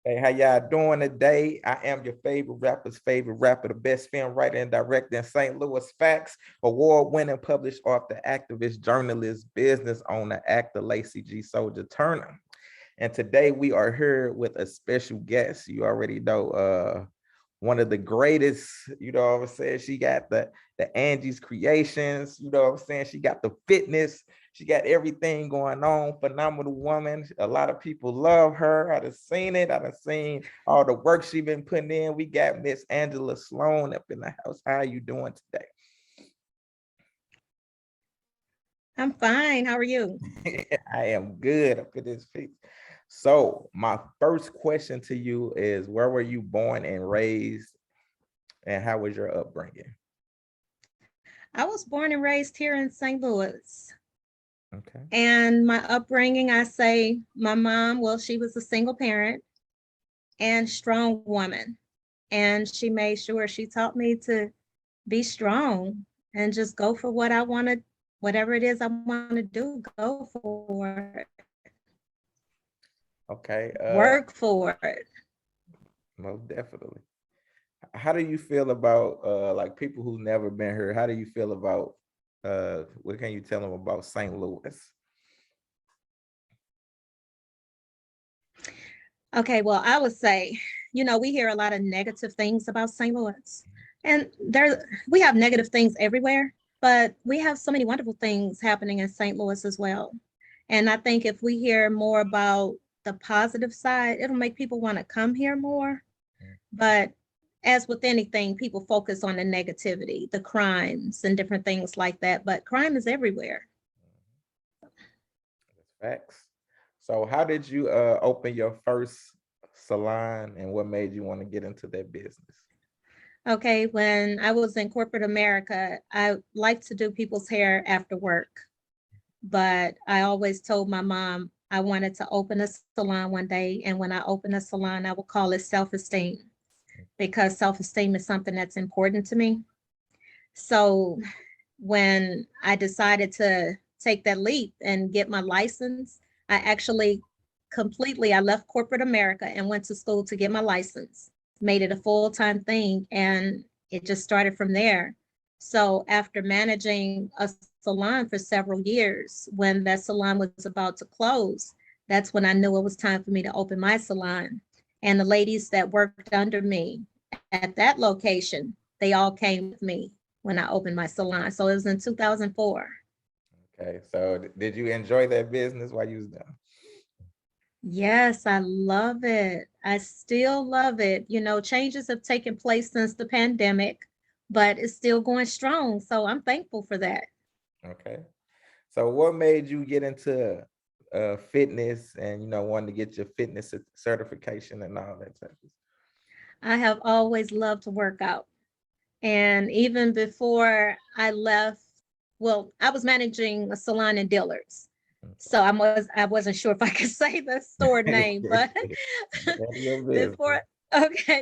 Hey, how y'all doing today? I am your favorite rapper, the best film writer and director in St. Louis. Facts, award-winning published author, activist, journalist, business owner, actor, Lacey G. Souldier Turner. And today we are here with a special guest. You already know, one of the greatest, you know what I'm saying? She got the Angie's Creations, you know what I'm saying? She got the fitness, she got everything going on. Phenomenal woman. A lot of people love her. I done seen it. I done seen all the work she been putting in. We got Miss Angela Sloan up in the house. How are you doing today? I'm fine. How are you? I am good up in this piece. So my first question to you is, where were you born and raised, and how was your upbringing? I was born and raised here in St. Louis. Okay. And my upbringing, I say my mom, well, she was a single parent and strong woman. And she made sure she taught me to be strong and just go for what I wanted, whatever it is I want to do, go for it, Okay. work for it. Most definitely. How do you feel about like people who've never been here? How do you feel about what can you tell them about St. Louis? Okay, well, I would say, we hear a lot of negative things about St. Louis. And we have negative things everywhere, but we have so many wonderful things happening in St. Louis as well. And I think if we hear more about the positive side, it'll make people want to come here more. But as with anything, people focus on the negativity, the crimes and different things like that. But crime is everywhere. Facts. So how did you open your first salon, and what made you want to get into that business? Okay, when I was in corporate America, I liked to do people's hair after work. But I always told my mom I wanted to open a salon one day. And when I open a salon, I will call it self-esteem, because self-esteem is something that's important to me. So when I decided to take that leap and get my license, I actually I left corporate America and went to school to get my license, made it a full-time thing, and it just started from there. So after managing a salon for several years, when that salon was about to close, that's when I knew it was time for me to open my salon. And the ladies that worked under me at that location, they all came with me when I opened my salon. So it was in 2004. Okay, so did you enjoy that business while you was there? Yes, I love it. I still love it. Changes have taken place since the pandemic, but it's still going strong. So I'm thankful for that. Okay. So what made you get into fitness and wanting to get your fitness certification and all that type of I have always loved to work out. And even before I left, well, I was managing a salon and dealers. So I wasn't sure if I could say the store name, but None of your business. before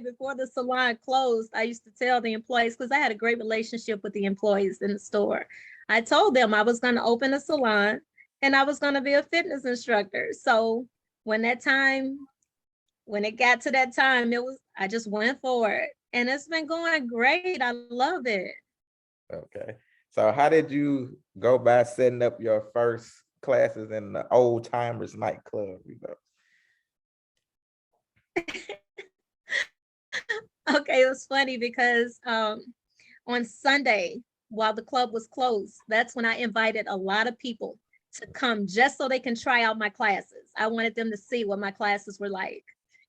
before the salon closed, I used to tell the employees, because I had a great relationship with the employees in the store. I told them I was going to open a salon and I was going to be a fitness instructor. So when that time when it got to that time, I just went for it. And it's been going great. I love it. Okay. So how did you go by setting up your first classes in the old timers nightclub? Okay, it was funny because on Sunday, while the club was closed, that's when I invited a lot of people to come just so they can try out my classes. I wanted them to see what my classes were like.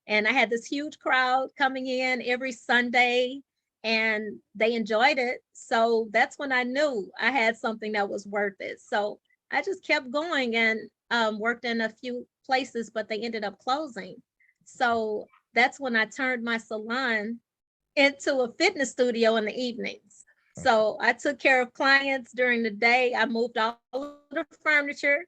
And I had this huge crowd coming in every Sunday, and they enjoyed it. So that's when I knew I had something that was worth it. So I just kept going and worked in a few places, but they ended up closing. So that's when I turned my salon into a fitness studio in the evenings. So I took care of clients during the day. I moved all of the furniture.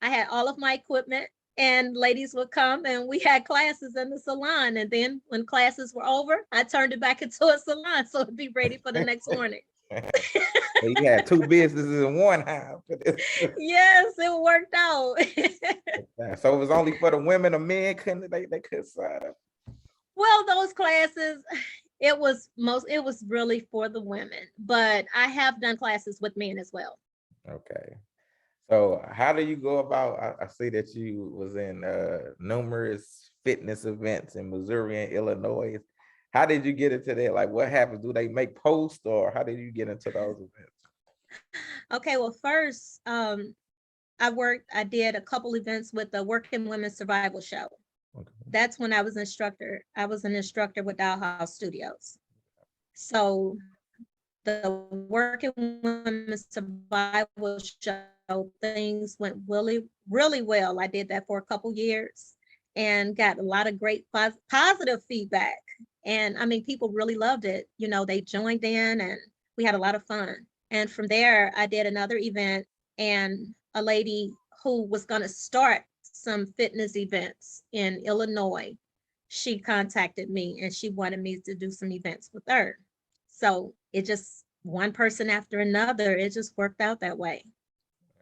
I had all of my equipment, and ladies would come and we had classes in the salon. And then when classes were over, I turned it back into a salon so it'd be ready for the next morning. So you had two businesses in one house. Yes, it worked out. So it was only for the women, the men couldn't they could sign up. Well, those classes, it was really for the women, but I have done classes with men as well. Okay. So how do you go about, I see that you was in numerous fitness events in Missouri and Illinois. How did you get into that? Like what happens? Do they make posts or how did you get into those events? Okay, well, first, I did a couple events with the Working Women Survival Show. Okay. That's when I was instructor. I was an instructor with Dollhouse Studios. So the Working Women Survival Show, things went really, really well. I did that for a couple years and got a lot of great positive feedback. And I mean, people really loved it. You know, they joined in and we had a lot of fun. And from there, I did another event, and a lady who was going to start some fitness events in Illinois, she contacted me and she wanted me to do some events with her. So it just one person after another, it just worked out that way.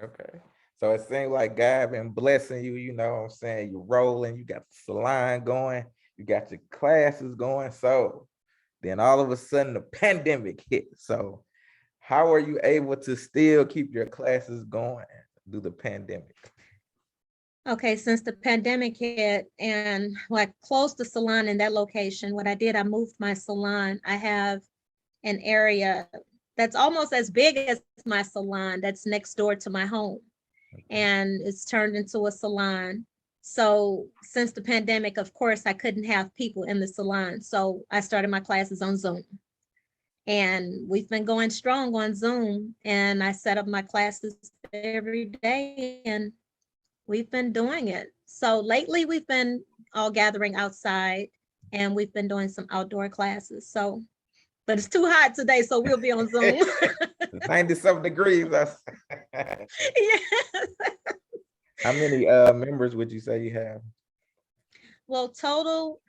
Okay. So it seems like God been blessing you, you know what I'm saying? You're rolling, you got the salon going, you got your classes going. So then all of a sudden the pandemic hit. So how are you able to still keep your classes going through the pandemic? Okay, since the pandemic hit and like closed the salon in that location, what I did, I moved my salon. I have an area that's almost as big as my salon that's next door to my home. And it's turned into a salon. So since the pandemic, of course, I couldn't have people in the salon. So I started my classes on Zoom. And we've been going strong on Zoom. And I set up my classes every day and we've been doing it. So lately we've been all gathering outside and we've been doing some outdoor classes. So, but it's too hot today, so we'll be on Zoom. 90-something degrees. Yeah. How many members would you say you have? Well, total,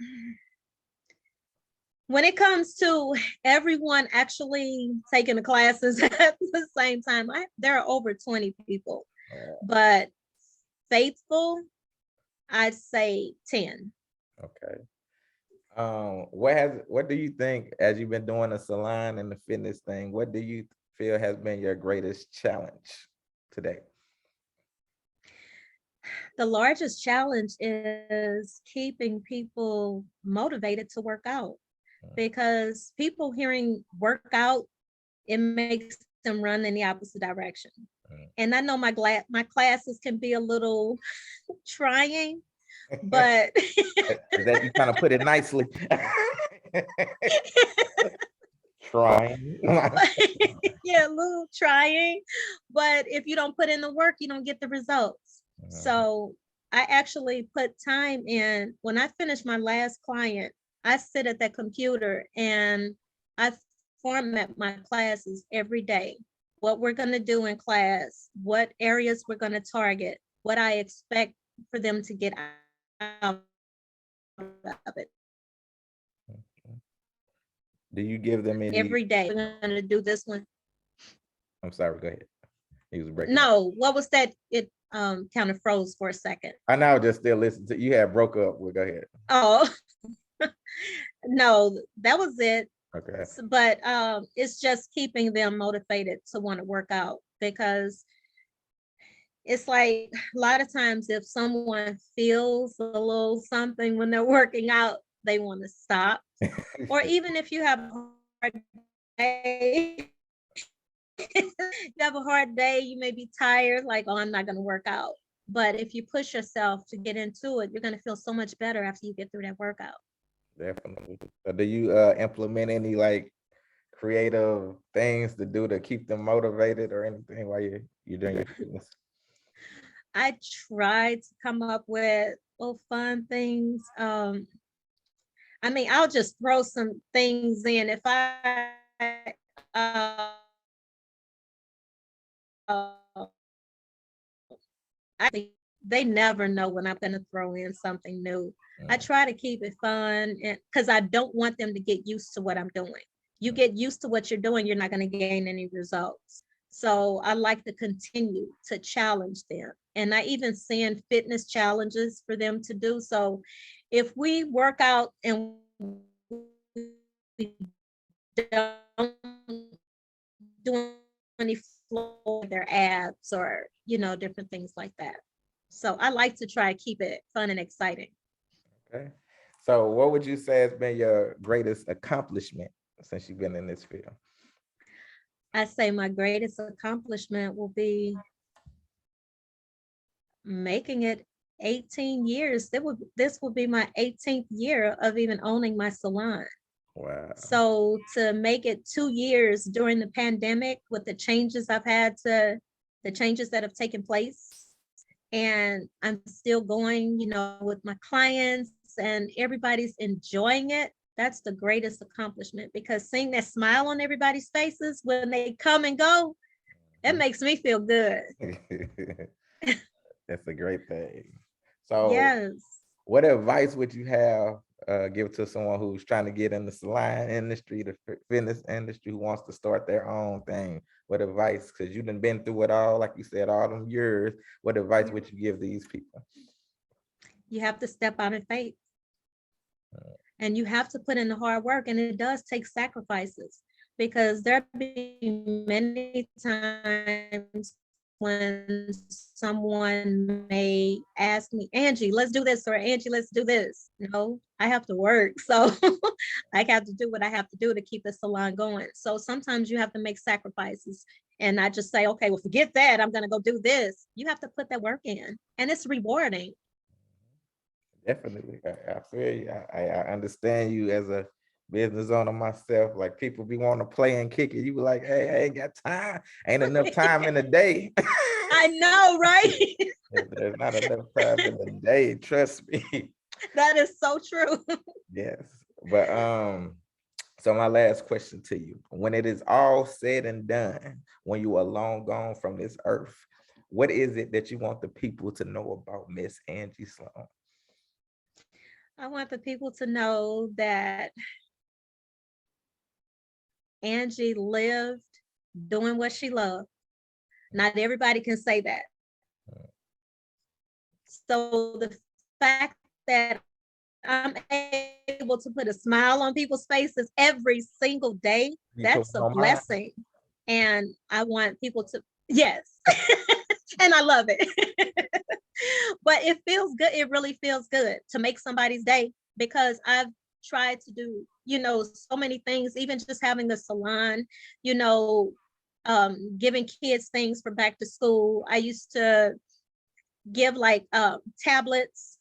when it comes to everyone actually taking the classes at the same time, there are over 20 people, but faithful, I'd say 10. Okay. What do you think as you've been doing the salon and the fitness thing, what do you feel has been your greatest challenge today? The largest challenge is keeping people motivated to work out, because people hearing workout, it makes them run in the opposite direction. And I know my classes can be a little trying, but That you kind of put it nicely. Trying. yeah, a little trying. But if you don't put in the work, you don't get the results. So I actually put time in. When I finished my last client, I sit at that computer and I format my classes every day. What we're going to do in class, what areas we're going to target, what I expect for them to get out of it. Do you give them any? Every day, we're going to do this one. I'm sorry, go ahead. He was breaking up. No, what was that? It kind of froze for a second. I now just still listen to you. Had broke up. Well, go ahead. Oh, no, that was it. Okay. But it's just keeping them motivated to want to work out, because it's like a lot of times if someone feels a little something when they're working out, they want to stop. Or even if you have a hard day, you have a hard day, you may be tired, like, oh, I'm not going to work out. But if you push yourself to get into it, you're going to feel so much better after you get through that workout. Definitely. So do you implement any like creative things to do to keep them motivated or anything while you're doing your fitness? I try to come up with little fun things. I mean, I'll just throw some things in. If uh, they never know when I'm going to throw in something new. I try to keep it fun because I don't want them to get used to what I'm doing. You get used to what you're doing, you're not going to gain any results. So I like to continue to challenge them. And I even send fitness challenges for them to do. So if we work out and we don't do any floor their abs or, different things like that. So I like to try to keep it fun and exciting. Okay. So what would you say has been your greatest accomplishment since you've been in this field? I say my greatest accomplishment will be making it 18 years. This will be my 18th year of even owning my salon. Wow. So to make it 2 years during the pandemic with the changes the changes that have taken place, and I'm still going, with my clients and everybody's enjoying it. That's the greatest accomplishment, because seeing that smile on everybody's faces when they come and go, it makes me feel good. That's a great thing. So Yes. what advice would you have give to someone who's trying to get in the salon industry, the fitness industry, who wants to start their own thing? What advice, because you've been through it all, like you said, all them years, what advice would you give these people? You have to step out in faith, and you have to put in the hard work, and it does take sacrifices, because there be many times when someone may ask me, Angie, let's do this, or Angie, let's do this. No, I have to work. So I have to do what I have to do to keep the salon going. So sometimes you have to make sacrifices and not just say, okay, well, forget that, I'm going to go do this. You have to put that work in, and it's rewarding. Definitely. I feel you. I understand you as a business owner myself. Like people be wanting to play and kick it. You be like, hey, I ain't got time. Ain't enough time in the day. I know, right? There's not enough time in the day. Trust me. That is so true. Yes. But so my last question to you: when it is all said and done, when you are long gone from this earth, what is it that you want the people to know about Miss Angie Sloan? I want the people to know that Angie lived doing what she loved. Not everybody can say that. So the fact that I'm able to put a smile on people's faces every single day, You put that's a one on mine. blessing. And I want people to, yes. And I love it. But it feels good. It really feels good to make somebody's day, because I've tried to do, so many things, even just having the salon, you know, giving kids things for back to school. I used to give like tablets,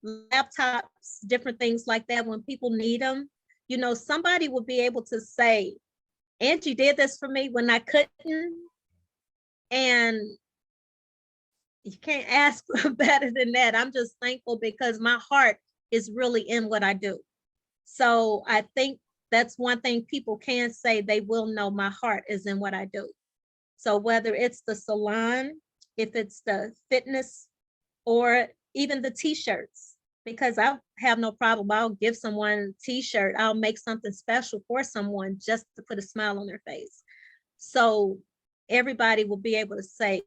laptops, different things like that when people need them. Somebody will be able to say, Angie did this for me when I couldn't. And you can't ask for better than that. I'm just thankful because my heart is really in what I do. So I think that's one thing people can say, they will know my heart is in what I do. So whether it's the salon, if it's the fitness, or even the t-shirts, because I have no problem. I'll give someone a t-shirt. I'll make something special for someone just to put a smile on their face. So everybody will be able to say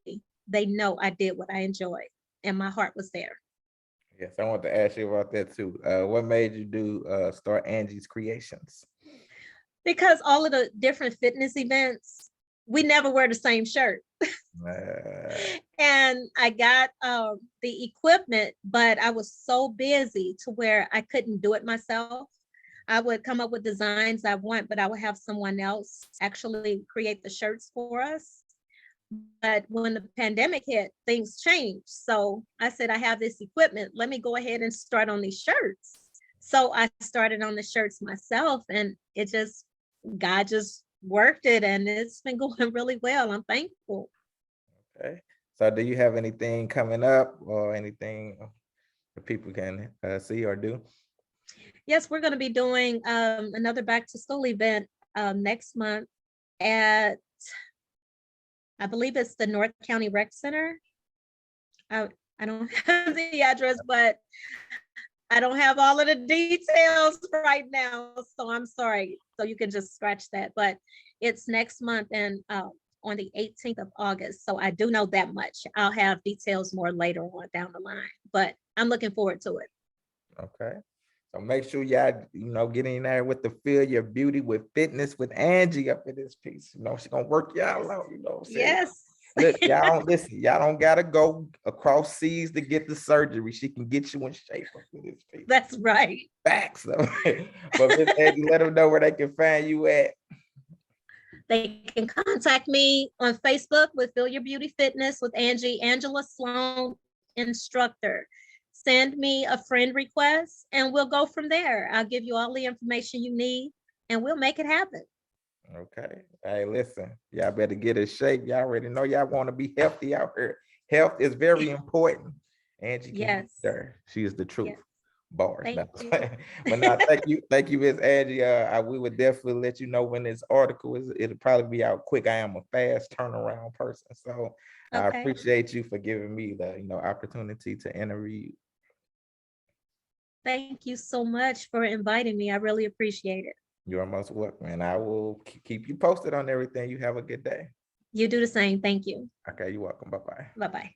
they know I did what I enjoyed and my heart was there. Yes, I want to ask you about that too. What made you do start Angie's Creations? Because all of the different fitness events, we never wear the same shirt. And I got the equipment, but I was so busy to where I couldn't do it myself. I would come up with designs I want, but I would have someone else actually create the shirts for us. But when the pandemic hit, things changed. So I said, I have this equipment. Let me go ahead and start on these shirts. So I started on the shirts myself, and God just worked it, and it's been going really well. I'm thankful. Okay. So do you have anything coming up or anything that people can see or do? Yes, we're going to be doing another back to school event next month at, I believe it's the North County Rec Center. I don't have the address, but I don't have all of the details right now. So I'm sorry. So you can just scratch that. But it's next month, and on the 18th of August. So I do know that much. I'll have details more later on down the line, but I'm looking forward to it. Okay. So make sure y'all, get in there with the Feel Your Beauty with Fitness with Angie up in this piece. She's gonna work y'all out, what I'm saying? Yes. Look, y'all don't listen, y'all don't gotta go across seas to get the surgery. She can get you in shape up in this piece. That's right. Facts though. But Miss Angie, let them know where they can find you at. They can contact me on Facebook with Feel Your Beauty Fitness with Angie, Angela Sloan Instructor. Send me a friend request and we'll go from there. I'll give you all the information you need and we'll make it happen. Okay. Hey, listen, y'all better get in shape. Y'all already know y'all want to be healthy out here. Health is very important. Angie can get Yes. there. She is the truth. Yes. Bars. Thank No. you. But now, thank you, Miss Angie. We would definitely let you know when this article it'll probably be out quick. I am a fast turnaround person, so I Okay. appreciate you for giving me the opportunity to interview. Thank you so much for inviting me. I really appreciate it. You're most welcome, and I will keep you posted on everything. You have a good day. You do the same. Thank you. Okay, you're welcome. Bye bye. Bye-bye.